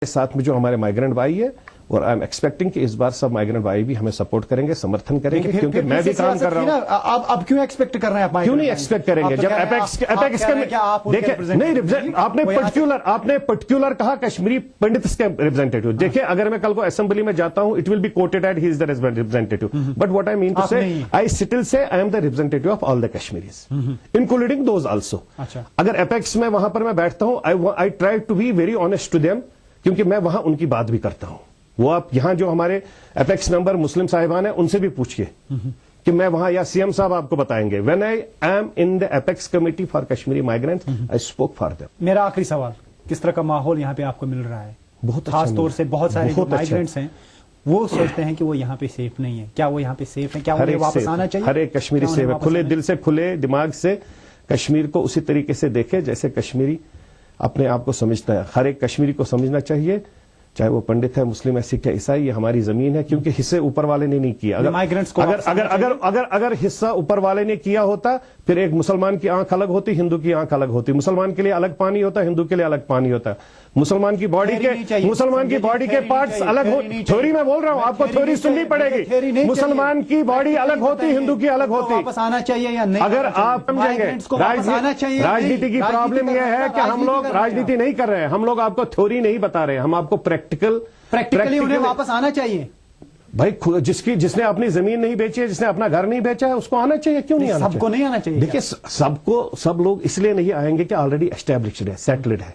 साथ में जो हमारे माइग्रेंट भाई है, और आई एम एक्सपेक्टिंग कि इस बार सब माइग्रेंट भाई भी हमें सपोर्ट करेंगे, समर्थन करेंगे, क्योंकि मैं भी काम कर रहा हूं। अब क्यों एक्सपेक्ट कर रहे हैं आप? क्यों नहीं एक्सपेक्ट करेंगे? जब एपेक्स देखिए नहीं, आपने पर्टिकुलर कहा कश्मीरी पंडित के रिप्रेजेंटेटिव। देखिए, अगर मैं कल को असेंबली में जाता हूं, it will be quoted that he is the representative, but what I mean to say, I still say I am the representative of all the Kashmiris, including those also. अगर एपेक्स में वहां पर मैं बैठता हूं, I try to be very honest to them, क्योंकि मैं वहां उनकी बात भी करता हूं। वो आप यहां जो हमारे एपेक्स मेंबर मुस्लिम साहिबान है, उनसे भी पूछिए कि मैं वहां, या सीएम साहब आपको बताएंगे, when I am in the apex committee for Kashmiri migrants, I spoke for them. मेरा आखिरी सवाल, किस तरह का माहौल यहाँ पे आपको मिल रहा है? बहुत खास तौर से बहुत सारे माइग्रेंट्स हैं, वो अच्छा। सोचते हैं कि वो यहाँ पे सेफ नहीं है। क्या वो यहाँ पे सेफ है? क्या उन्हें वापस आना चाहिए? हर एक कश्मीरी सेफ है। खुले दिल से, खुले दिमाग से कश्मीर को उसी तरीके से देखे जैसे कश्मीरी अपने आप को समझता है। हर एक कश्मीरी को समझना चाहिए, चाहे वो पंडित है, मुस्लिम है, सिख है, ईसाई, ये हमारी जमीन है, क्योंकि हिस्से ऊपर वाले ने नहीं किया। अगर हिस्सा ऊपर वाले ने किया होता, फिर एक मुसलमान की आंख अलग होती, हिंदू की आंख अलग होती। मुसलमान के लिए अलग पानी होता, हिंदू के लिए अलग पानी होता। मुसलमान की बॉडी के पार्ट्स अलग हो। थ्योरी में बोल रहा हूं, आपको थ्योरी सुननी पड़ेगी। मुसलमान की बॉडी अलग होती, हिंदू की अलग होती। वापस आना चाहिए या नहीं? अगर आप समझेंगे, राजनीति की प्रॉब्लम यह है कि हम लोग राजनीति नहीं कर रहे हैं, हम लोग आपको थ्योरी नहीं बता रहे हैं, हम आपको प्रैक्टिकली उन्हें वापस आना चाहिए। भाई, जिसने अपनी जमीन नहीं बेची है, जिसने अपना घर नहीं बेचा है, उसको आना चाहिए। क्यों नहीं आना चाहिए? सबको नहीं आना चाहिए। देखिए, सब लोग इसलिए नहीं आएंगे कि ऑलरेडी एस्टेब्लिश्ड है, सेटल्ड है।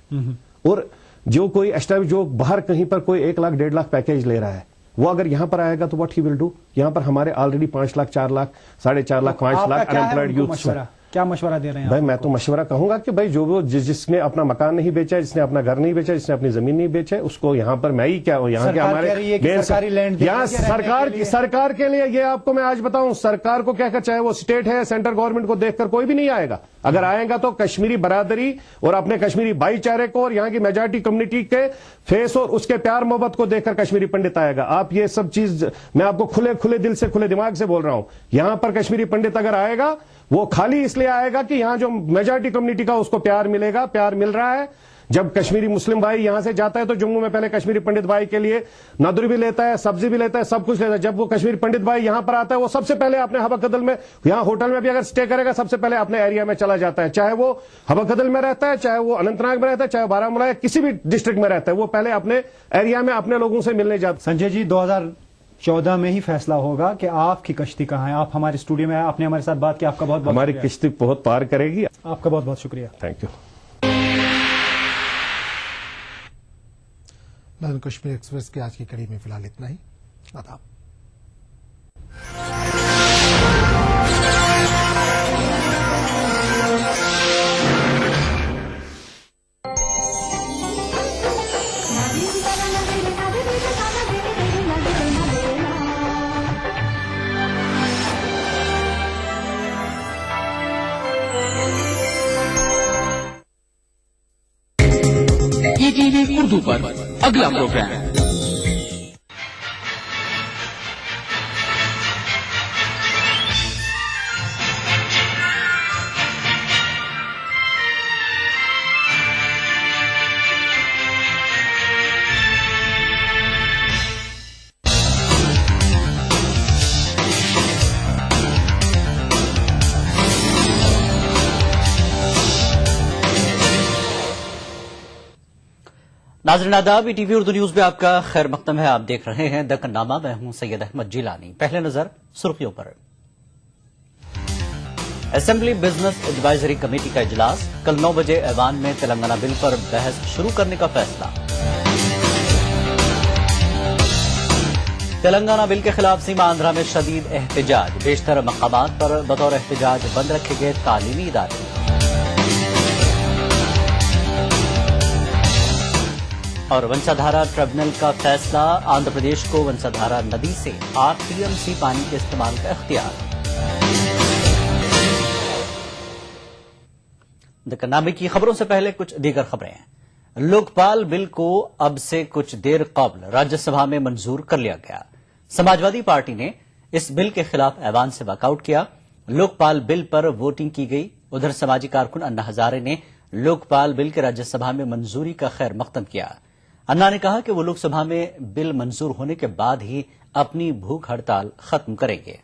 और जो कोई जो बाहर कहीं पर कोई 1 लाख 1.5 लाख पैकेज ले रहा है, वो अगर यहां पर आएगा तो व्हाट ही विल डू? यहां पर हमारे already 5 lakh, 4 lakh, 4.5 lakh, 5 lakh unemployed youth. क्या मशवरा दे रहे हैं? भाई, मैं तो मशवरा कहूंगा कि भाई, जिसने अपना मकान नहीं बेचा, जिसने अपना घर नहीं बेचा, जिसने अपनी जमीन नहीं बेचा, उसको यहां पर मैं ही क्या हूं, यहाँ के हमारे सरकार के लिए, ये आपको मैं आज बताऊं, सरकार को कहकर, चाहे वो स्टेट है, सेंट्रल गवर्नमेंट को देखकर कोई भी नहीं आएगा। अगर आएगा तो कश्मीरी बरादरी और अपने कश्मीरी भाईचारे को और यहाँ की मेजॉरिटी कम्युनिटी के फेस और उसके प्यार मोहब्बत को देखकर कश्मीरी पंडित आएगा। आप ये सब चीज मैं आपको खुले दिल से, खुले दिमाग से बोल रहा हूं। यहां पर कश्मीरी पंडित अगर आएगा, वो खाली इसलिए आएगा कि यहां जो मेजॉरिटी कम्युनिटी का उसको प्यार मिलेगा, प्यार मिल रहा है। जब कश्मीरी मुस्लिम भाई यहां से जाता है तो जम्मू में पहले कश्मीरी पंडित भाई के लिए नदर भी लेता है, सब्जी भी लेता है, सब कुछ लेता है। जब वो कश्मीरी पंडित भाई यहां पर आता है, वो सबसे पहले अपने हबकदल में, यहां होटल में भी अगर स्टे करेगा, सबसे पहले अपने एरिया में चला जाता है। चाहे वो हबकदल में रहता है, चाहे वो अनंतनाग में रहता है, चाहे बारामूला या किसी भी डिस्ट्रिक्ट में रहता है, वो पहले अपने एरिया में अपने लोगों से मिलने जाता है। संजय जी, 2014 में ही फैसला होगा कि आपकी कश्ती कहाँ है। आप हमारे स्टूडियो में आए, आपने हमारे साथ बात की, आपका बहुत बहुत हमारी कश्ती बहुत पार करेगी। आपका बहुत बहुत शुक्रिया। Thank you. नर्म कश्मीर एक्सप्रेस की आज की कड़ी में फिलहाल इतना ही। आदाब। ईटीवी उर्दू पर अगला प्रोग्राम नाज़रीन आदाब, ईटीवी उर्दू न्यूज में आपका खैर मकदम है। आप देख रहे हैं दक्कननामा। मैं हूं सैयद अहमद जिलानी। पहले नजर सुर्खियों पर। असेंबली बिजनेस एडवाइजरी कमेटी का इजलास, कल 9 बजे ऐवान में तेलंगाना बिल पर बहस शुरू करने का फैसला। तेलंगाना बिल के खिलाफ सीमा आंध्रा में शदीद एहतजाज, बेशतर मकामात पर बतौर एहतजाज बंद रखे गए तालीमी इदारे। और वंशाधारा ट्रिब्यूनल का फैसला, आंध्र प्रदेश को वंशाधारा नदी से 8 टीएमसी पानी के इस्तेमाल का इख्तियार। दक्कननामे की खबरों से पहले कुछ दीगर खबरें हैं। लोकपाल बिल को अब से कुछ देर कबल राज्यसभा में मंजूर कर लिया गया। समाजवादी पार्टी ने इस बिल के खिलाफ ऐवान से वॉकआउट किया। लोकपाल बिल पर वोटिंग की गई। उधर समाजी कारकुन अन्ना हजारे ने लोकपाल बिल के राज्यसभा में मंजूरी का खैर मकदम किया। अन्ना ने कहा कि वो लोकसभा में बिल मंजूर होने के बाद ही अपनी भूख हड़ताल खत्म करेंगे।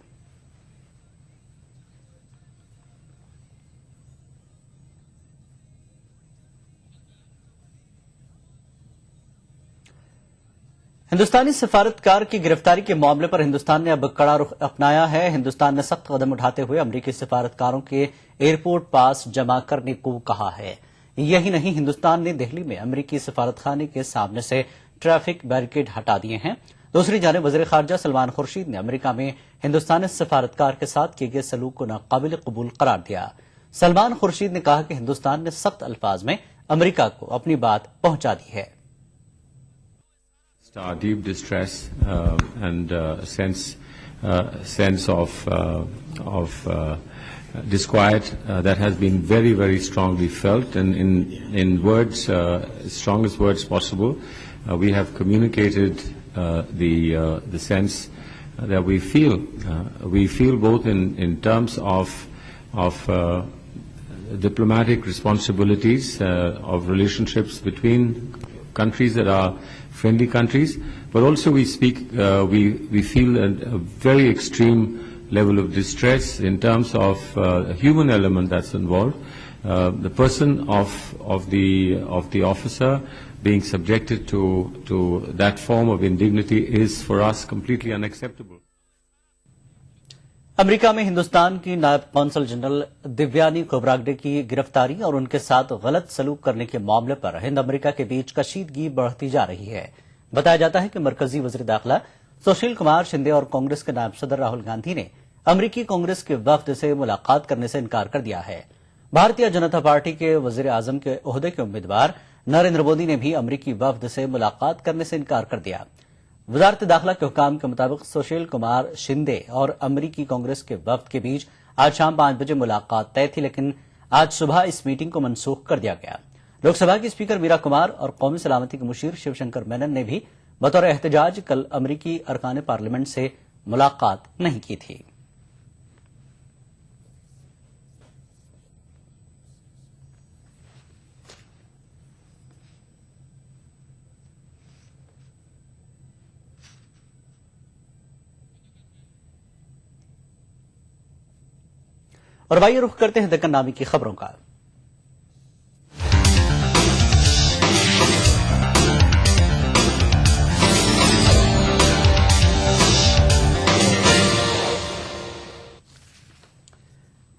हिंदुस्तानी सफारतकार की गिरफ्तारी के मामले पर हिंदुस्तान ने अब कड़ा रुख अपनाया है। हिंदुस्तान ने सख्त कदम उठाते हुए अमेरिकी सफारतकारों के एयरपोर्ट पास जमा करने को कहा है। यही नहीं, हिंदुस्तान ने दिल्ली में अमेरिकी सफारतखाने के सामने से ट्रैफिक बैरिकेड हटा दिए हैं। दूसरी जानिब वज़ीर ख़ारजा सलमान खुर्शीद ने अमेरिका में हिंदुस्तानी सफारतकार के साथ किए गए सलूक को नाकाबिल कबूल करार दिया। सलमान खुर्शीद ने कहा कि हिंदुस्तान ने सख्त अल्फाज में अमेरिका को अपनी बात पहुंचा दी है। Our deep distress and sense of disquiet that has been very, very strongly felt, and in words, strongest words possible, we have communicated the sense that we feel. We feel both in terms of diplomatic responsibilities of relationships between countries that are friendly countries, but also we feel a very extreme level of distress in terms of a human element that's involved. The person of the officer being subjected to that form of indignity is for us completely unacceptable. America में हिंदुस्तान की नायब consul general Divyani Khobragade की गिरफ्तारी और उनके साथ गलत सलूक करने के मामले पर हिंद अमेरिका के बीच कशीदगी बढ़ती जा रही है। बताया जाता है कि मरकजी वज़ीर दाखिला सुशील कुमार शिंदे और कांग्रेस के नायब सदर राहुल गांधी ने अमेरिकी कांग्रेस के वफद से मुलाकात करने से इनकार कर दिया है। भारतीय जनता पार्टी के वज़ीर आज़म के ओहदे के उम्मीदवार नरेंद्र मोदी ने भी अमेरिकी वफद से मुलाकात करने से इनकार कर दिया। वजारत दाखिला के हुकाम के मुताबिक सुशील कुमार शिंदे और अमेरिकी कांग्रेस के वफद के बीच आज शाम 5 बजे मुलाकात तय थी, लेकिन आज सुबह इस मीटिंग को मनसूख कर दिया गया। लोकसभा की स्पीकर मीरा कुमार और कौमी सलामती के मुशीर शिवशंकर मेनन ने भी बतौर एहतजाज कल अमेरिकी अरकान पार्लियामेंट से मुलाकात नहीं की थी। और आइए रुख करते हैं दक्कन नामी की खबरों का।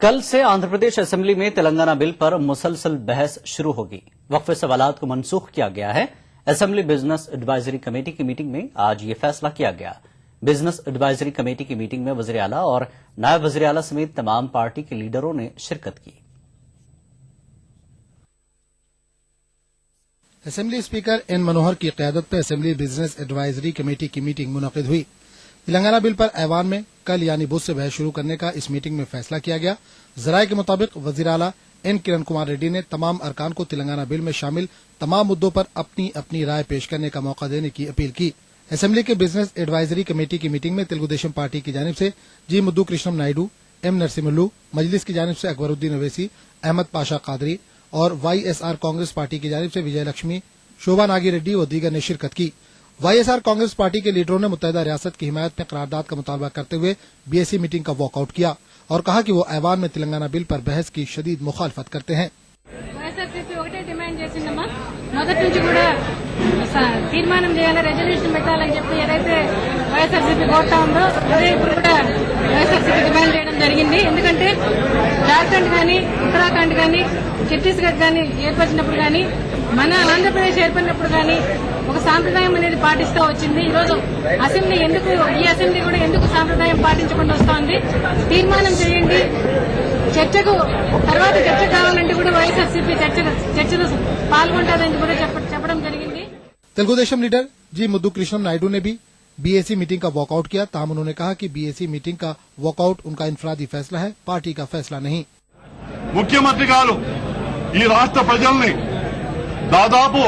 कल से आंध्र प्रदेश असेंबली में तेलंगाना बिल पर मुसलसल बहस शुरू होगी। वक्फे सवालात को मनसूख किया गया है। असेंबली बिजनेस एडवाइजरी कमेटी की मीटिंग में आज ये फैसला किया गया। बिजनेस एडवाइजरी कमेटी की मीटिंग में वज़ीर आला और नायब वज़ीर आला समेत तमाम पार्टी के लीडरों ने शिरकत की। असेंबली स्पीकर एन मनोहर की क़यादत में असेंबली बिजनेस एडवाइजरी कमेटी की मीटिंग मुनक़िद हुई। तेलंगाना बिल पर ऐवान में कल यानी बुध से बहस शुरू करने का इस मीटिंग में फैसला किया गया। ज़राए के मुताबिक वज़ीर आला एन किरण कुमार रेड्डी ने तमाम अरकान को तेलंगाना बिल में शामिल तमाम मुद्दों पर अपनी अपनी राय पेश करने का मौका देने की अपील की। असेंबली के बिजनेस एडवाइजरी कमेटी की मीटिंग में तेलुगुदेशम पार्टी की जानिब से जी मुद्दू कृष्णम नायडू, एम नरसिम्हल्लू, मजलिस की जानिब से अकबरुद्दीन अवैसी, अहमद पाशा कादरी और वाईएसआर कांग्रेस पार्टी की जानिब से विजय लक्ष्मी, शोभा नागी रेड्डी व दीगर ने शिरकत की। वाईएसआर कांग्रेस पार्टी के लीडरों ने मुत्तहिदा रियासत की हिमायत में करारदाद का मुतालबा करते हुए बीएससी मीटिंग का वॉकआउट किया और कहा कि वो ऐवान में तेलंगाना बिल पर बहस की शदीद मुखालफत करते हैं। మొదటి నుంచి కూడా తీర్మానం చేయాలి, రెజల్యూషన్ పెట్టాలని చెప్పి ఏదైతే వైఎస్ఆర్సీపీ కోరుతా ఉందో అదే ఇప్పుడు కూడా వైఎస్ఆర్సీపీ డిమాండ్ చేయడం జరిగింది. ఎందుకంటే జార్ఖండ్ కానీ ఉత్తరాఖండ్ కానీ ఛత్తీస్గఢ్ కానీ ఏర్పరిచినప్పుడు కానీ మన ఆంధ్రప్రదేశ్ ఏర్పడినప్పుడు కానీ ఒక సాంప్రదాయం అనేది పాటిస్తూ వచ్చింది. ఈరోజు అసెంబ్లీ ఎందుకు ఈ అసెంబ్లీ కూడా ఎందుకు సాంప్రదాయం పాటించకుండా వస్తోంది? తీర్మానం చేయండి, చర్చకు తర్వాత చర్చ కావాలంటే కూడా వైఎస్ఆర్సీపీ చర్చలో పాల్గొంటారని కూడా చెప్పడం జరిగింది. तेलुगुदेशम लीडर जी मुद्दू कृष्णम नायडू ने भी बीएससी मीटिंग का वॉकआउट किया। ताहम उन्होंने कहा कि बीएससी मीटिंग का वॉकआउट उनका इनफरादी फैसला है, पार्टी का फैसला नहीं। ముఖ్యమంత్రి గారు ఈ రాష్ట్ర ప్రజల్ని దాదాపు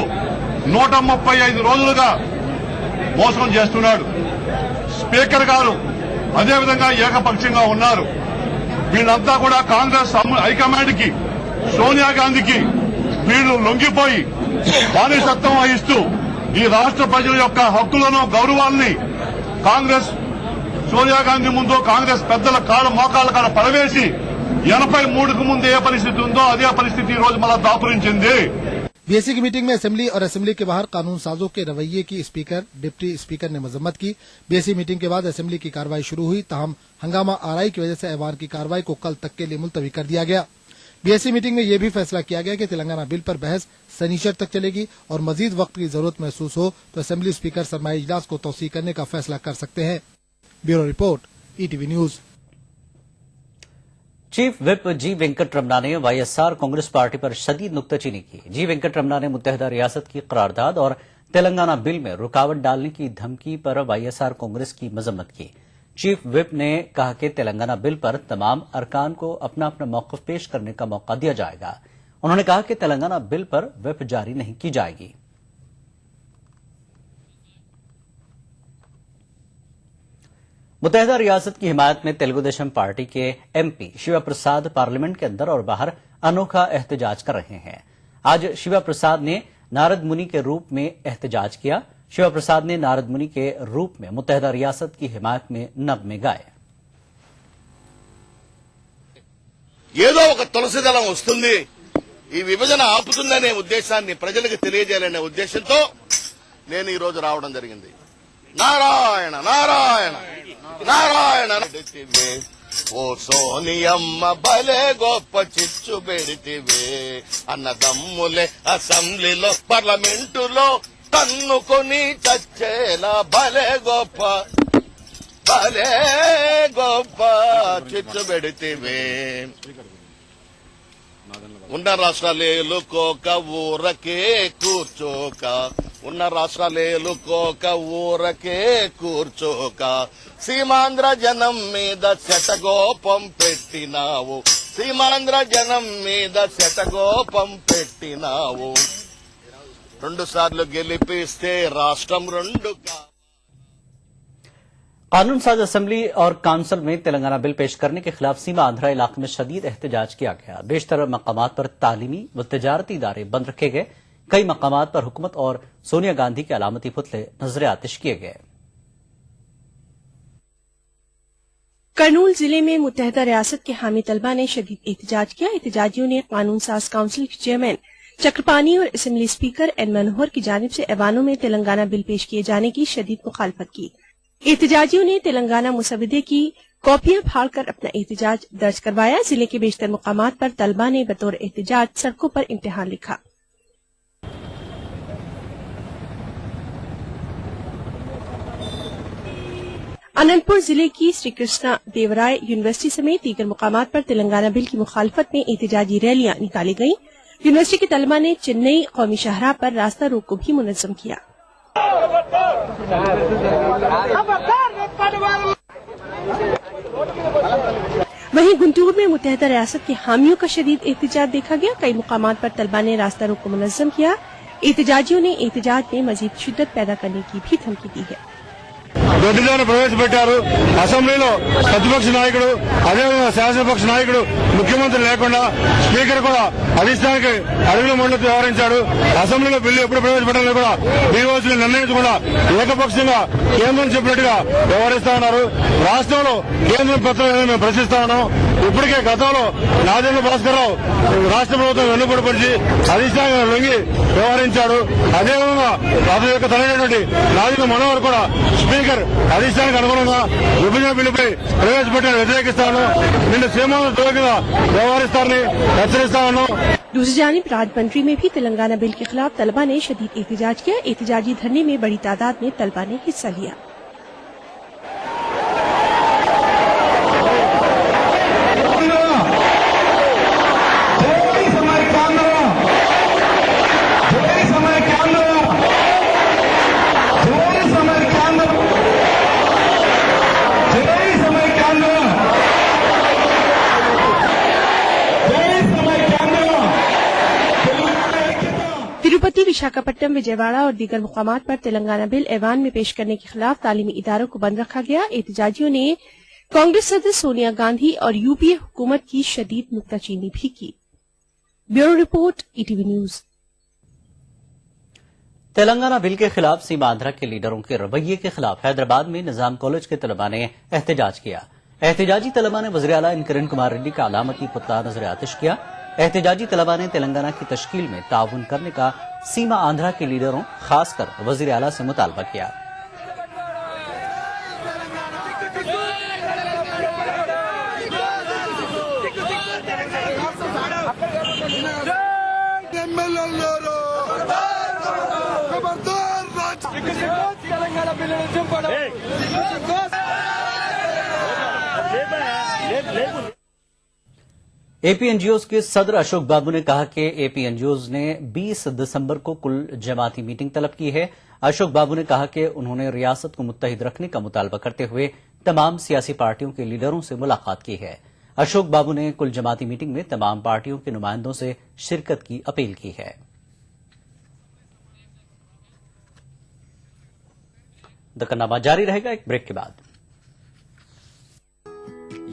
135 రోజులుగా మోసం చేస్తున్నాడు. స్పీకర్ గారు అదేవిధంగా ఏకపక్షంగా ఉన్నారు. వీళ్ళంతా కూడా కాంగ్రెస్ హైకమాండ్ కి, సోనియా గాంధీకి వీళ్ళు లొంగిపోయి బానిసత్వం వహిస్తూ ఈ రాష్ట్ర ప్రజల యొక్క హక్కులను గౌరవాల్ని కాంగ్రెస్ సోనియా గాంధీ ముందు కాంగ్రెస్ పెద్దల మోకాళ్ళ కాడ పడవేసి 83కు ముందు ఏ పరిస్థితి ఉందో అదే పరిస్థితి ఈ రోజు మళ్ళా దాపురించింది. बीएससी की मीटिंग में असेंबली और असेंबली के बाहर कानून साजों के रवैये की स्पीकर डिप्टी स्पीकर ने मजम्मत की। बीएससी मीटिंग के बाद असेंबली की कार्रवाई शुरू हुई, ताहम हंगामा आराई की वजह से ऐवान की कार्रवाई को कल तक के लिए मुलतवी कर दिया गया। बीएससी मीटिंग में यह भी फैसला किया गया कि तेलंगाना बिल पर बहस शनिचर तक चलेगी और मजीद वक्त की जरूरत महसूस हो तो असेंबली स्पीकर सरमाई इजलास को तौसीह करने का फैसला कर सकते हैं। Bureau report, ETV news. Chief whip ji Venkat Ramana ने वाईएसआर कांग्रेस पार्टी पर शदीद नुक्ताचीनी की। जी वेंकट रमना ने मुत्तहिदा रियासत की करारदाद और तेलंगाना बिल में रुकावट डालने की धमकी पर वाईएसआर कांग्रेस की मजम्मत की। चीफ विप ने कहा कि तेलंगाना बिल पर तमाम अरकान को अपना अपना मौक़िफ़ पेश करने का मौका दिया जाएगा। उन्होंने कहा कि तेलंगाना बिल पर विप जारी नहीं की जाएगी। मुत्तहिदा रियासत की हिमायत में तेलुगुदेशम पार्टी के एमपी शिवा प्रसाद पार्लियामेंट के अंदर और बाहर अनोखा एहतजाज कर रहे हैं। आज शिवा प्रसाद ने नारद मुनि के रूप में एहतजाज किया। शिवा प्रसाद ने नारद मुनि के रूप में मुत्तहिदा रियासत की हिमायत में नग़्मे गाए। ఏదో ఒక తులసిదళం వస్తుంది, ఈ విభజన ఆపుతుందనే ఉద్దేశాన్ని ప్రజలకు తెలియజేయాలనే ఉద్దేశంతో నేను ఈ రోజు రావడం జరిగింది. నారాయణ నారాయణ నారాయణ. ఓ సోనియమ్మ భలే గొప్ప చిచ్చు పెడితివే, అన్నదమ్ములే అసెంబ్లీలో పార్లమెంటులో తన్నుకొని చచ్చేలా భలే గొప్ప చిచ్చు పెడితివే. ఉన్న రాష్ట్రాలేలుకోక ఊరకే కూర్చోక, ఉన్న రాష్ట్రాలేలుకోక ఊరకే కూర్చోక, సీమాంధ్ర జనం మీద శటగోపం పెట్టినావు, సీమాంధ్ర జనం మీద శటగోపం పెట్టినావు. 2 సార్లు గెలిపిస్తే రాష్ట్రం 2 कानून साज असेंबली और काउंसिल में तेलंगाना बिल पेश करने के खिलाफ सीमा आंध्रा इलाके में शदीद एहतजाज किया गया। बेशतर मकामात पर तालीमी व तजारती इदारे बंद रखे गए। कई मकामात पर हुकूमत और सोनिया गांधी के अलामती पुतले नजर आतिश किए गए। करनूल जिले में मुत्तहिदा रियासत के हामी तलबा ने शदीद एहतजाज किया। एहतजाजियों ने कानून साज काउंसिल के चेयरमैन चक्रपानी और असेंबली स्पीकर एन मनोहर की जानिब से ऐवानों में तेलंगाना बिल पेश किए जाने की शदीद मुखालफत की। एहतजाजियों ने तेलंगाना मुसविदे की कॉपियां फाड़कर अपना एहतजाज दर्ज करवाया। जिले के बेशतर मुकामात पर तलबा ने बतौर एहतजाज सड़कों पर इम्तिहान लिखा। अनंतपुर जिले की श्री कृष्णा देवराय यूनिवर्सिटी समेत दीगर मुकामात पर तेलंगाना बिल की मुखालफत में एहतजाजी रैलियां निकाली गयीं। यूनिवर्सिटी के तलबा ने चेन्नई कौमी शाहराह पर रास्ता रोक को भी मुनज़्ज़म किया। वहीं गुंटूर में मुत्तहिदा रियासत के हामियों का शदीद एहतजाज देखा गया। कई मुकामात पर तलबा ने रास्ता रोक को मुनज़्ज़म किया। एहतजाजियों ने एहतजाज में मजीद शिद्दत पैदा करने की भी धमकी दी है। దొడ్డిలోనే ప్రవేశపెట్టారు. అసెంబ్లీలో ప్రతిపక్ష నాయకుడు అదేవిధంగా శాసనపక్ష నాయకుడు ముఖ్యమంత్రి లేకుండా స్పీకర్ కూడా అధిష్టానికి అడుగుల మండలితో వ్యవహరించాడు. అసెంబ్లీలో బిల్లు ఎప్పుడు ప్రవేశపెట్టాలని కూడా ఈ రోజు నిర్ణయించకుండా ఏకపక్షంగా కేంద్రం చెప్పినట్టుగా వ్యవహరిస్తా ఉన్నారు. రాష్ట్రంలో కేంద్రం పత్రం ఏదో మేము ప్రశ్నిస్తా ఉన్నాం. ఇప్పటికే గతంలో నాదెండ్ల భాస్కర్రావు రాష్ట్ర ప్రభుత్వం వెన్నుపడిపరిచి అధిష్టానం లొంగి వ్యవహరించాడు. అదేవిధంగా అతని యొక్క తనైనటువంటి నాదెండ్ల మనోహర్ కూడా స్పీకర్ అధిష్టానికి అనుగుణంగా విభజన బిల్లుపై ప్రవేశపెట్టిన వ్యతిరేకిస్తాను. నిన్న సీమాంధ్ర ద్రోహిగా వ్యవహరిస్తారని హెచ్చరిస్తా ఉన్నాం. दूसरी जानिब राजमंड्री में भी तेलंगाना बिल के खिलाफ तलबा ने शदीद एहतजाज किया। एहतजाजी धरने में बड़ी तादाद में तलबा ने हिस्सा लिया। तिरुपति, विशाखापट्टनम, विजयवाड़ा और दीगर मुकामात पर तेलंगाना बिल ऐवान में पेश करने के खिलाफ तालीमी इदारों को बंद रखा गया। एहतजाजियों ने कांग्रेस सदस्य सोनिया गांधी और यूपीए हुकूमत की शदीद नुक्ताचीनी भी की। Bureau report, ETV news. Telangana bill के खिलाफ सीमा आंध्रा के लीडरों के रवैये के खिलाफ हैदराबाद में निजाम कॉलेज के तलबा ने एहतजाज किया। एहतजाजी तलबा ने वज़ीर आला किरण कुमार रेड्डी का अलामती पुतला नजर आतिश किया। एहतजाजी तलबा ने तेलंगाना की तश्कील में ताउन करने का सीमा आंध्रा के लीडरों खासकर वज़ीर आला से मुतालबा किया। एपीएनजीओज के सदर अशोक बाबू ने कहा कि एपीएनजीओज ने 20 दिसंबर को कुल जमाती मीटिंग तलब की है। अशोक बाबू ने कहा कि उन्होंने रियासत को मुत्तहिद रखने का मुतालबा करते हुए तमाम सियासी पार्टियों के लीडरों से मुलाकात की है। अशोक बाबू ने कुल जमाती मीटिंग में तमाम पार्टियों के नुमाइंदों से शिरकत की अपील की है। दकन्नामा जारी रहेगा एक ब्रेक के बाद।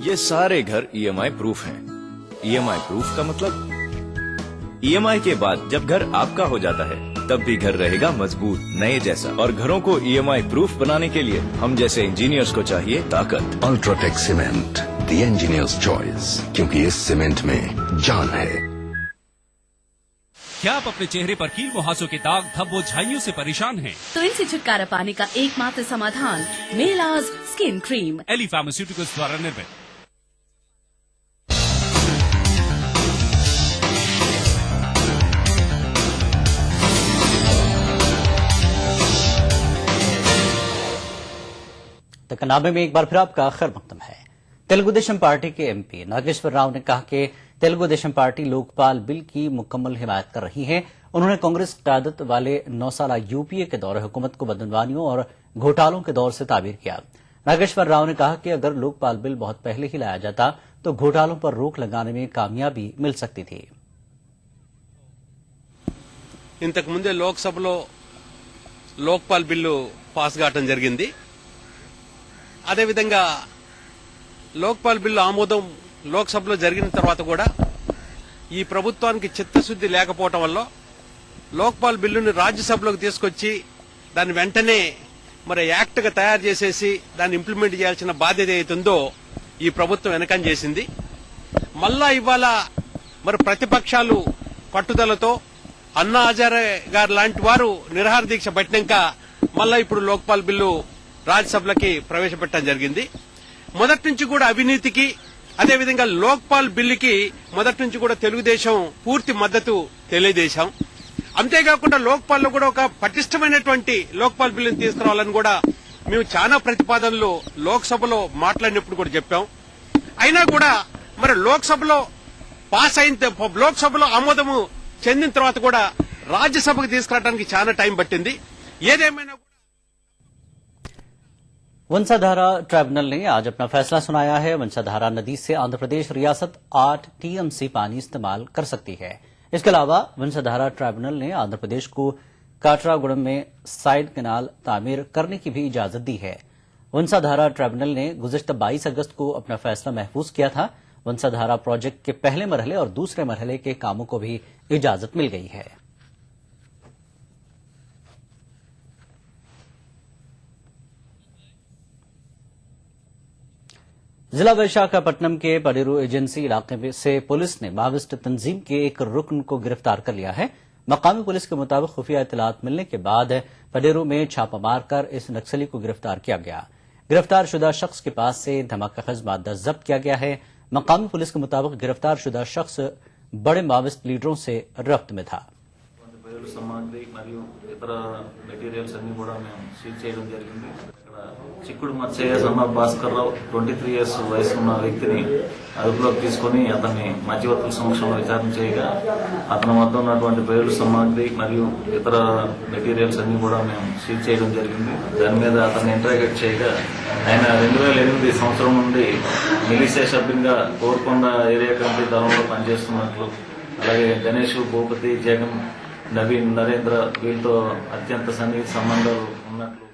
ये सारे घर ईएमआई प्रूफ हैं। ईएमआई प्रूफ का मतलब ईएमआई के बाद जब घर आपका हो जाता है तब भी घर रहेगा मजबूत नए जैसा। और घरों को ईएमआई प्रूफ बनाने के लिए हम जैसे इंजीनियर्स को चाहिए ताकत। UltraTech cement, the engineers choice, क्योंकि इस सीमेंट में जान है। क्या आप अपने चेहरे पर कील मुहासों के दाग धब्बों झाइयों से परेशान हैं? तो इनसे छुटकारा पाने का एकमात्र समाधान मेलाज स्किन क्रीम, एली फार्मास्यूटिकल्स द्वारा निर्मित। तकनामे में एक बार फिर आपका खैर मकदम है। तेलुगु देशम पार्टी के एमपी नागेश्वर राव ने कहा कि तेलुगु देशम पार्टी लोकपाल बिल की मुकम्मल हिमायत कर रही है। उन्होंने कांग्रेस क़यादत वाले 9 साला यूपीए के दौर हुकूमत को बदनवानियों और घोटालों के दौर से ताबीर किया। नागेश्वर राव ने कहा कि अगर लोकपाल बिल बहुत पहले ही लाया जाता तो घोटालों पर रोक लगाने में कामयाबी मिल सकती थी। ఇంతకు ముందే లోక్సభలో లోక్పాల్ బిల్లు పాస్ కావడం జరిగింది. అదేవిధంగా లోక్పాల్ బిల్లు ఆమోదం లోక్సభలో జరిగిన తర్వాత కూడా ఈ ప్రభుత్వానికి చిత్తశుద్ది లేకపోవడం వల్ల లోక్పాల్ బిల్లుని రాజ్యసభలోకి తీసుకొచ్చి దాన్ని వెంటనే మరి యాక్ట్ గా తయారు చేసేసి దాన్ని ఇంప్లిమెంట్ చేయాల్సిన బాధ్యత ఏతుందో ఈ ప్రభుత్వం వెనకం చేసింది. మళ్ళా ఇవాళ మరి ప్రతిపక్షాలు పట్టుదలతో అన్నా హజారే గారు లాంటి వారు నిరాహార దీక్ష పట్టినాక మళ్ళా ఇప్పుడు లోక్పాల్ బిల్లు రాజ్యసభలోకి ప్రవేశపెట్టడం జరిగింది. మొదటి నుంచి కూడా అవినీతికి అదేవిధంగా లోక్పాల్ బిల్లుకి మొదటి నుంచి కూడా తెలుగుదేశం పూర్తి మద్దతు తెలియజేశాం. అంతేకాకుండా లోక్పాల్లో కూడా ఒక పటిష్టమైనటువంటి లోక్పాల్ బిల్లును తీసుకురావాలని కూడా మేము చాలా ప్రతిపాదనలు లోక్సభలో మాట్లాడినప్పుడు కూడా చెప్పాం. అయినా కూడా మరి లోక్సభలో పాస్ అయిన లోక్సభలో ఆమోదము చెందిన తర్వాత కూడా రాజ్యసభకు తీసుకురావడానికి చాలా టైం పట్టింది. ఏదేమైనా वंशाधारा ट्राइब्यूनल ने आज अपना फैसला सुनाया है। वंशाधारा नदी से आंध्र प्रदेश रियासत 8 टीएमसी पानी इस्तेमाल कर सकती है। इसके अलावा वंशाधारा ट्राइब्यूनल ने आंध्र प्रदेश को काटरागुड़म में साइड कैनाल तामीर करने की भी इजाजत दी है। वंशाधारा ट्राइब्यूनल ने गुज़िश्ता 22 अगस्त को अपना फैसला महफूज किया था। वंशाधारा प्रोजेक्ट के पहले मरहले और दूसरे मरहले के कामों को भी इजाजत मिल गई है। जिला विशाखापट्टनम के पडेरू एजेंसी इलाके से पुलिस ने माओवादी तंजीम के एक रुकन को गिरफ्तार कर लिया है। मकामी पुलिस के मुताबिक खुफिया इत्तलात मिलने के बाद पडेरू में छापा मारकर इस नक्सली को गिरफ्तार किया गया। गिरफ्तार शुदा शख्स के पास से धमाकाखज मादा जब्त किया गया है। मकामी पुलिस के मुताबिक गिरफ्तार शुदा शख्स बड़े माओवादी लीडरों से रब्त में था। सामग्री మరియు ఇతర మెటీరియల్స్ అన్ని కూడా మేము సీజ్ చేయడం జరిగింది. ఇక్కడ చిక్కుడు మచ్చయ్య సన్న భాస్కర్ రావు 23 ఇయర్స్ వయసు ఉన్న వ్యక్తిని అదుపులోకి తీసుకుని అతన్ని మధ్యవర్తుల సమక్షంలో విచారణ చేయగా అతని వద్ద ఉన్నటువంటి పేరు సామగ్రి మరియు ఇతర మెటీరియల్స్ అన్ని కూడా మేము సీజ్ చేయడం జరిగింది. దాని మీద అతన్ని ఇంటరాగేట్ చేయగా ఆయన 2008 సంవత్సరం నుండి మిలిషియా సభ్యునిగా కోరుకొండ ఏరియా కమిటీ దళంలో పనిచేస్తున్నట్లు, అలాగే గణేష్, భూపతి, జగన్, नवीन, नरेंद्र వీళ్ళతో అత్యంత సన్నిహిత సంబంధాలు ఉన్నట్లు।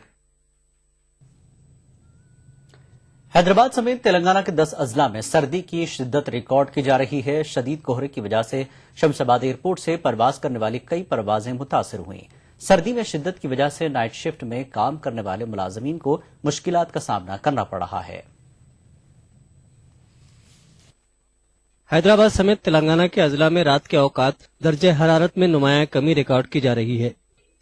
हैदराबाद समेत तेलंगाना के 10 अजला में सर्दी की शिद्दत रिकॉर्ड की जा रही है। शदीद कोहरे की वजह से शमशाबाद एयरपोर्ट से परवाज करने वाली कई परवाजें मुतासिर हुई। सर्दी में शिद्दत की वजह से नाइट शिफ्ट में काम करने वाले मुलाजमीन को मुश्किलात का सामना करना पड़ रहा है। हैदराबाद समेत तेलंगाना के अजला में रात के औकात दर्जे हरारत में नुमाया कमी रिकॉर्ड की जा रही है।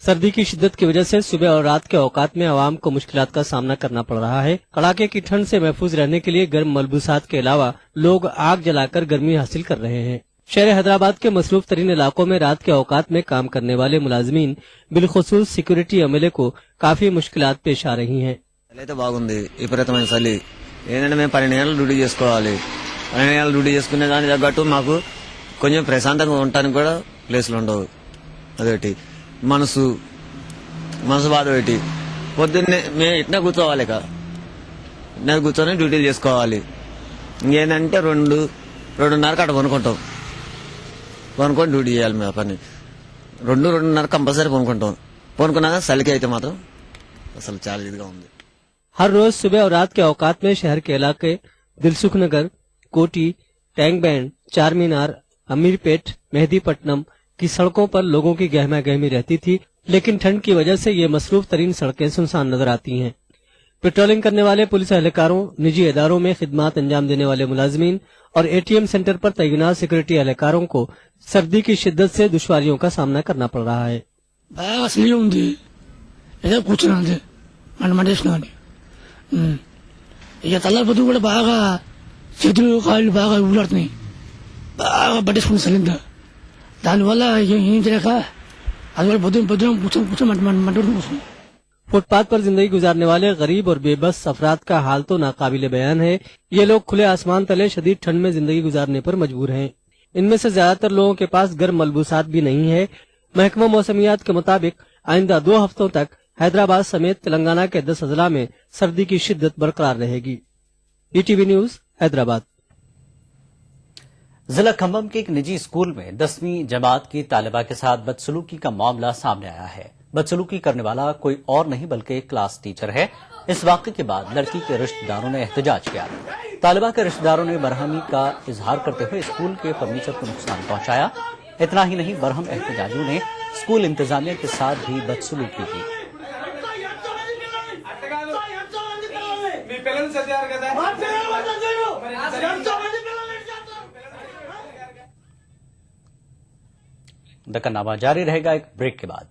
सर्दी की शिद्दत की वजह से सुबह और रात के औकात में आवाम को मुश्किलात का सामना करना पड़ रहा है। कड़ाके की ठंड से महफूज रहने के लिए गर्म मलबूसात के अलावा लोग आग जलाकर गर्मी हासिल कर रहे हैं। शहर हैदराबाद के मसरूफ तरीन इलाकों में रात के औकात में काम करने वाले मुलाजमीन बिलखुसूस सिक्योरिटी अमले को काफी मुश्किलात पेश आ रही हैं। అయితే బాగుంది విపరీతమైన చలి ఏంటంటే మేము 12 గంటలు డ్యూటీ చేసుకోవాలి 12 గంటలు డ్యూటీ చేసుకునే దానికి తగ్గట్టు మాకు కొంచెం ప్రశాంతంగా ఉండటానికి కూడా ప్లేస్లు ఉండవు అదొకటి మనసు బాధ ఒకటి పొద్దున్నే మేము ఇట్లా కూర్చోవాలి ఇట్లా కూర్చొని డ్యూటీలు చేసుకోవాలి ఇంకేంటంటే 2:30 అట్లా కొనుక్కొని డ్యూటీ చేయాలి మేము పని 2:30 కంపల్సరీ కొనుక్కున్నాక చలికి అయితే మాత్రం అసలు చాలా ఇదిగా ఉంది। हर रोज सुबह और रात के औकात में शहर के इलाके दिलसुख नगर, कोटी, टैंक बैंड, चार मीनार, अमीरपेट, मेहदीपट्टनम की सड़कों पर लोगों की गहमा गहमी रहती थी, लेकिन ठंड की वजह से ये मसरूफ तरीन सड़कें सुनसान नजर आती हैं। पेट्रोलिंग करने वाले पुलिस एहलकारों, निजी इदारों में खिदमात अंजाम देने वाले मुलाजमीन और एटीएम सेंटर पर तैनात सिक्योरिटी एहलकारों को सर्दी की शिद्दत से दुश्वारियों का सामना करना पड़ रहा है। ఇక తల్లారిపోతూ కూడా బాగా చేతులు కాళ్ళు బాగా ఊలాడుతున్నాయి బాగా పట్టేసుకుని సలిందా దానివల్ల ఏం చేయలేక అందువల్ల పొద్దున కూర్చోమంటుంది। फुटपाथ पर जिंदगी गुजारने वाले गरीब और बेबस अफराद का हाल तो नाकाबिले बयान है। ये लोग खुले आसमान तले शदीद ठंड में जिंदगी गुजारने पर मजबूर हैं। इनमें से ज्यादातर लोगों के पास गर्म मलबूसात भी नहीं है। महकमा मौसमियात के मुताबिक आइंदा 2 हफ्तों तक हैदराबाद समेत तेलंगाना के 10 अजला में सर्दी की शिद्दत बरकरार रहेगी। ETV news Hyderabad. जिला खम्भम के एक निजी स्कूल में 10वीं जमात की तालिबा के साथ बदसलूकी का मामला सामने आया है। बदसलूकी करने वाला कोई और नहीं बल्कि एक क्लास टीचर है। इस वाक़े के बाद लड़की के रिश्तेदारों ने एहतजाज किया। तालिबा के रिश्तेदारों ने बरहमी का इजहार करते हुए स्कूल के फर्नीचर को नुकसान पहुंचाया। इतना ही नहीं, बरहम एहतजाजियों ने स्कूल इंतजामिया के साथ भी बदसलूकी की। दक्कननामा जारी रहेगा एक ब्रेक के बाद।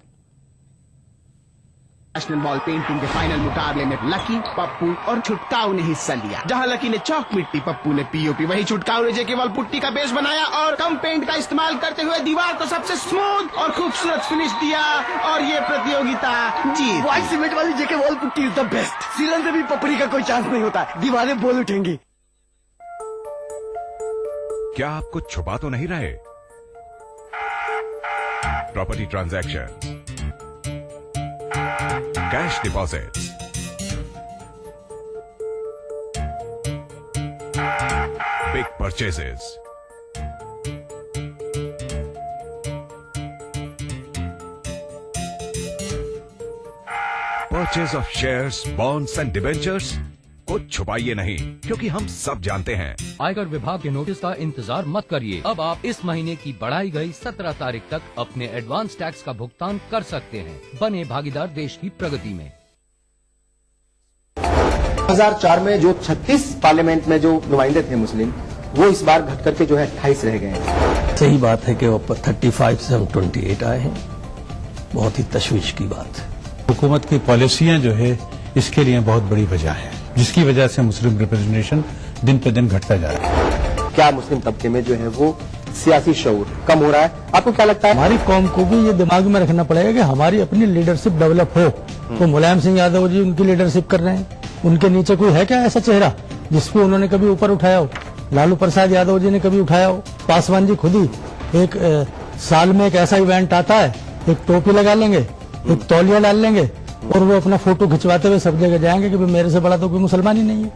नेशनल बॉल पेंटिंग के फाइनल मुकाबले में लकी, पप्पू और छुटकाऊ ने हिस्सा लिया। जहां लकी ने चौक मिट्टी, पप्पू ने पीओपी, वहीं छुटकाऊ ने जेके बॉल पुट्टी का बेस बनाया और कम पेंट का इस्तेमाल करते हुए दीवार को सबसे स्मूथ और खूबसूरत फिनिश दिया और ये प्रतियोगिता जीत। व्हाइट सीमेंट वाली JK wall putty is the best. सीलन से भी पपड़ी का कोई चांस नहीं होता, दीवारें बोल उठेंगी। क्या आप कुछ छुपा तो नहीं रहे? Property transaction, cash deposit, big purchases, purchase of shares, bonds and debentures. कुछ छुपाइए नहीं, क्योंकि हम सब जानते हैं। आयकर विभाग के नोटिस का इंतजार मत करिए। अब आप इस महीने की बढ़ाई गई 17 तारीख तक अपने एडवांस टैक्स का भुगतान कर सकते हैं। बने भागीदार देश की प्रगति में। 2004 में जो 36 पार्लियामेंट में जो नुमाइंदे थे मुस्लिम, वो इस बार घट करके जो है 28 रह गए हैं। सही बात है कि वो 35 से हम 28 आए हैं। बहुत ही तशवीश की बात है। हुकूमत की पॉलिसियां जो है इसके लिए बहुत बड़ी वजह है, जिसकी वजह से मुस्लिम रिप्रेजेंटेशन दिन पे दिन घटता जा रहा है। क्या मुस्लिम तबके में जो है वो सियासी शऊर कम हो रहा है? आपको क्या लगता है? हमारी कौम को भी ये दिमाग में रखना पड़ेगा कि हमारी अपनी लीडरशिप डेवलप हो। तो मुलायम सिंह यादव जी उनकी लीडरशिप कर रहे हैं, उनके नीचे कोई है क्या ऐसा चेहरा जिसको उन्होंने कभी ऊपर उठाया हो? लालू प्रसाद यादव जी ने कभी उठाया हो? पासवान जी खुद ही एक साल में एक ऐसा इवेंट आता है, एक टोपी लगा लेंगे, एक तौलिया डाल लेंगे और वो अपना फोटो खिंचवाते हुए सब जगह जाएंगे कि मेरे से बड़ा तो कोई मुसलमान ही नहीं है।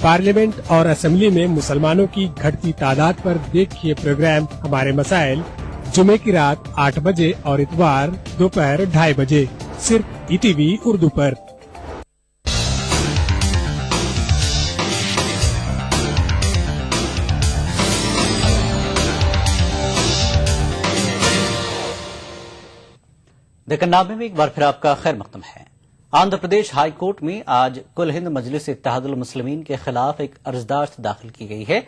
पार्लियामेंट और असेंबली में मुसलमानों की घटती तादाद पर देखिए प्रोग्राम हमारे मसाइल, जुमे की रात 8 बजे और इतवार दोपहर 2:30 बजे, सिर्फ ईटीवी उर्दू पर। लेकिन नामे में एक बार फिर आपका खैर मकदम है। आंध्र प्रदेश हाई कोर्ट में आज कुल हिंद मजलिस इत्तेहादुल मुस्लिमीन के खिलाफ एक अर्जदाश्त दाखिल की गई है।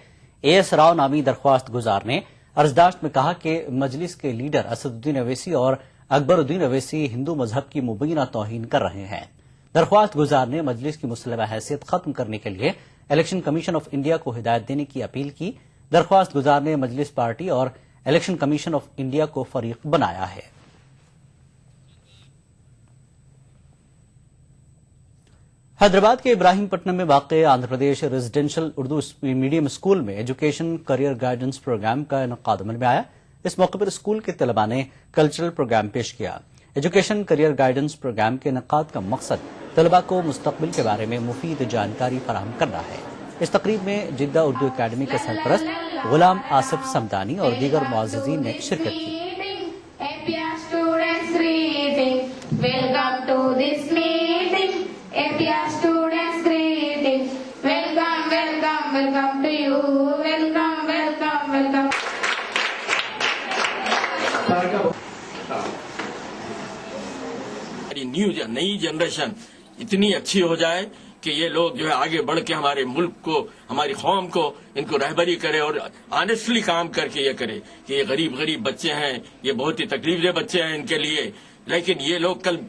एएस राव नामी दरख्वास्त गुजार ने अर्जदाश्त में कहा कि मजलिस के लीडर असदुद्दीन अवैसी और अकबरुद्दीन अवैसी हिंदू मजहब की मुबीना तौहीन कर रहे हैं। दरख्वास्त गुजार ने मजलिस की मुसलमा हैसियत खत्म करने के लिए इलेक्शन कमीशन ऑफ इंडिया को हिदायत देने की अपील की। दरख्वास्त गुजार ने मजलिस पार्टी और इलेक्शन कमीशन ऑफ इंडिया को फरीक बनाया है। हैदराबाद के इब्राहिमपट्टनम में वाक़ Andhra Pradesh residential Urdu medium school में एजुकेशन करियर गाइडेंस प्रोग्राम का इनकाद अमल में आया। इस मौके पर स्कूल के तलबा ने कल्चरल प्रोग्राम पेश किया। एजुकेशन करियर गाइडेंस प्रोग्राम के इनकाद का मकसद तलबा को मुस्तकबिल के बारे में मुफीद जानकारी फराहम करना है। इस तकरीब में जिद्दा उर्दू अकादमी के सरपरस्त गुलाम आसिफ समदानी और दीगर मुअज़्ज़िज़ीन ने शिरकत की। नई जनरेशन इतनी अच्छी हो जाए कि ये लोग जो है आगे बढ़ के हमारे मुल्क को, हमारी कौम को, इनको रहबरी करे और ऑनेस्टली काम करके ये करे कि ये गरीब बच्चे हैं, ये बहुत ही तकलीफदेह बच्चे हैं इनके लिए। लेकिन ये लोग कल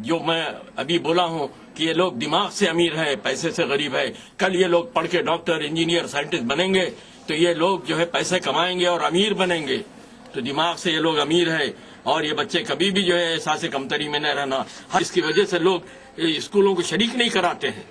जो मैं अभी बोला हूँ कि ये लोग दिमाग से अमीर है, पैसे से गरीब है। कल ये लोग पढ़ के डॉक्टर, इंजीनियर, साइंटिस्ट बनेंगे तो ये लोग जो है पैसे कमाएंगे और अमीर बनेंगे। तो दिमाग से ये लोग अमीर है और ये बच्चे कभी भी जो है एहसास कमतरी में न रहना। इसकी वजह से लोग स्कूलों को शरीक नहीं कराते हैं।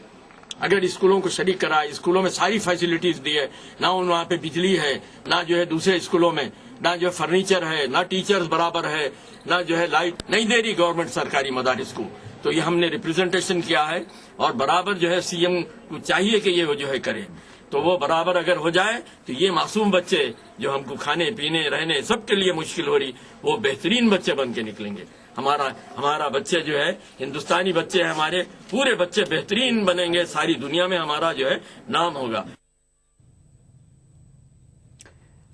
अगर स्कूलों को शरीक कराए, स्कूलों में सारी फैसिलिटीज दी है, ना वहाँ पे बिजली है, ना जो है दूसरे स्कूलों में ना जो फर्नीचर है, ना टीचर्स बराबर है, ना जो है लाइट नहीं दे रही गवर्नमेंट सरकारी मदारिस को। तो ये हमने रिप्रेजेंटेशन किया है और बराबर जो है सीएम को चाहिए कि ये जो है करे। तो वो बराबर अगर हो जाए तो ये मासूम बच्चे जो हमको खाने पीने रहने सबके लिए मुश्किल हो रही, वो बेहतरीन बच्चे बन के निकलेंगे। हमारा बच्चे जो है हिंदुस्तानी बच्चे हैं, हमारे पूरे बच्चे बेहतरीन बनेंगे, सारी दुनिया में हमारा जो है नाम होगा।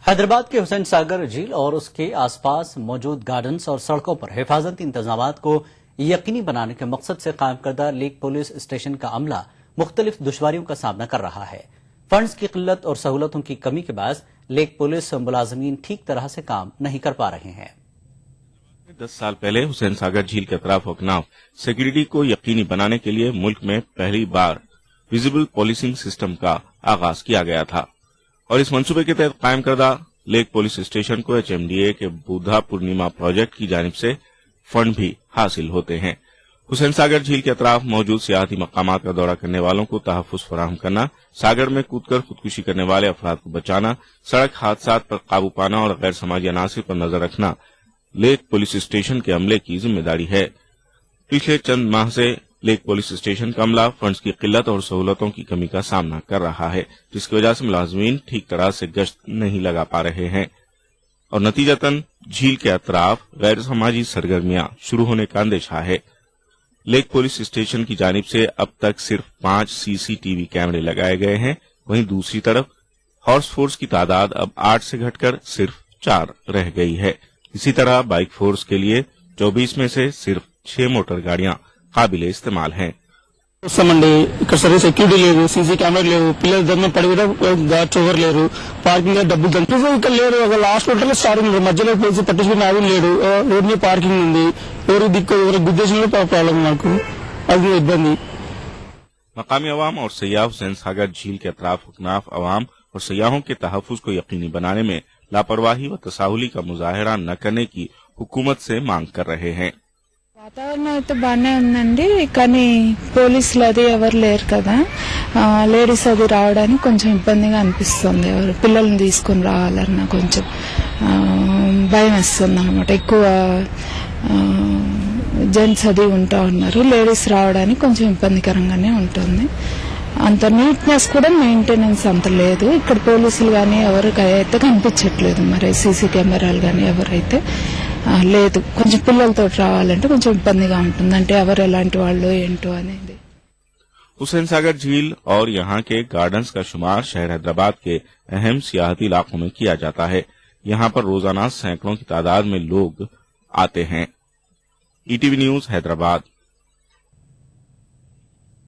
हैदराबाद के हुसैन सागर झील और उसके आसपास मौजूद गार्डन्स और सड़कों पर हिफाजती इंतजामात को यकीनी बनाने के मकसद से कायम करदा लेक पुलिस स्टेशन का अमला मुख्तलिफ दुश्वारियों का सामना कर रहा है। फंड्स की किल्लत और सहूलतों की कमी के बायस लेक पुलिस मुलाजमीन ठीक तरह से काम नहीं कर पा रहे हैं। 10 साल पहले हुसैन सागर झील के अतराफ अकनाफ सिक्योरिटी को यकीनी बनाने के लिए मुल्क में पहली बार विजिबल पुलिसिंग सिस्टम का आगाज किया गया था और इस मंसूबे के तहत कायम करदा लेक पुलिस स्टेशन को HMDA के बुधा पूर्णिमा प्रोजेक्ट की जानिब से फंड भी हासिल होते हैं। हुसैन सागर झील के अतराफ मौजूद सियाहती मकामात का दौरा करने वालों को तहफ्फुज़ फराहम करना, सागर में कूदकर खुदकुशी करने वाले अफराद को बचाना, सड़क हादसात पर काबू पाना और गैर समाजी अनासिर पर नजर रखना लेक पुलिस स्टेशन के अमले की जिम्मेदारी है। पिछले चंद माह से लेक पुलिस स्टेशन का अमला फंड्स की किल्लत और सहूलतों की कमी का सामना कर रहा है, जिसकी वजह से मुलाजमीन ठीक तरह से गश्त नहीं लगा पा रहे हैं और नतीजतन झील के अतराफ गैर समाजी सरगर्मियां शुरू होने का अंदेशा है। लेक पुलिस स्टेशन की जानिब से अब तक सिर्फ 5 CCTV कैमरे लगाए गए हैं। वहीं दूसरी तरफ हॉर्स फोर्स की तादाद अब 8 से घटकर सिर्फ 4 रह गई है। इसी तरह बाइक फोर्स के लिए 24 में से सिर्फ 6 मोटर गाड़ियां काबिल इस्तेमाल हैं। వస్తామండి ఇక్కడ సరే సెక్యూరిటీ లేదు, సీసీ కెమెరా లేవు, పిల్లల దగ్గర పడి కూడా గార్డ్స్ ఎవరు లేరు, పార్కింగ్ లో డబ్బులు దంపు ఇక్కడ లేరు. ఒక లాస్ట్ హోటల్ స్టార్టింగ్ మధ్యలో ప్లేస్ పట్టించుకుని ఆవిడ లేడు, రోడ్ మీద పార్కింగ్ ఉంది, ఎవరు దిక్కు ఎవరు గుద్దేశంలో ప్రాబ్లం నాకు, అది ఇబ్బంది। मकामी अवाम और सयाह हुसैन सागर झील के अतराफ अकनाफ अवाम और सयाहों के तहफ़्फ़ुज़ को यकीनी बनाने में लापरवाही व तसाहुली का मुजाहरा न करने की हुकूमत से मांग कर रहे हैं। వాతావరణం అయితే బాగానే ఉందండి, కానీ పోలీసులు అది ఎవరు లేరు కదా, లేడీస్ అది రావడానికి కొంచెం ఇబ్బందిగా అనిపిస్తుంది. ఎవరు పిల్లల్ని తీసుకుని రావాలన్నా కొంచెం భయం వేస్తుంది అనమాట. ఎక్కువ జెంట్స్ అది ఉంటా ఉన్నారు, లేడీస్ రావడానికి కొంచెం ఇబ్బందికరంగానే ఉంటుంది. అంత నీట్నెస్ కూడా మెయింటెనెన్స్ అంత లేదు. ఇక్కడ పోలీసులు కానీ ఎవరికైతే కనిపించట్లేదు, మరి సీసీ కెమెరాలు కానీ ఎవరైతే లేదు. కొంచెం పిల్లలతో రావాలంటే కొంచెం ఇబ్బందిగా ఉంటుంది, అంటే ఎవరు ఎలాంటి వాళ్ళు ఏంటో అనేది। हुसैन सागर झील और यहाँ के गार्डन्स का शुमार शहर हैदराबाद के अहम सियाहती इलाकों में किया जाता है। यहाँ पर रोजाना सैकड़ों की तादाद में लोग आते हैं। ETV news Hyderabad.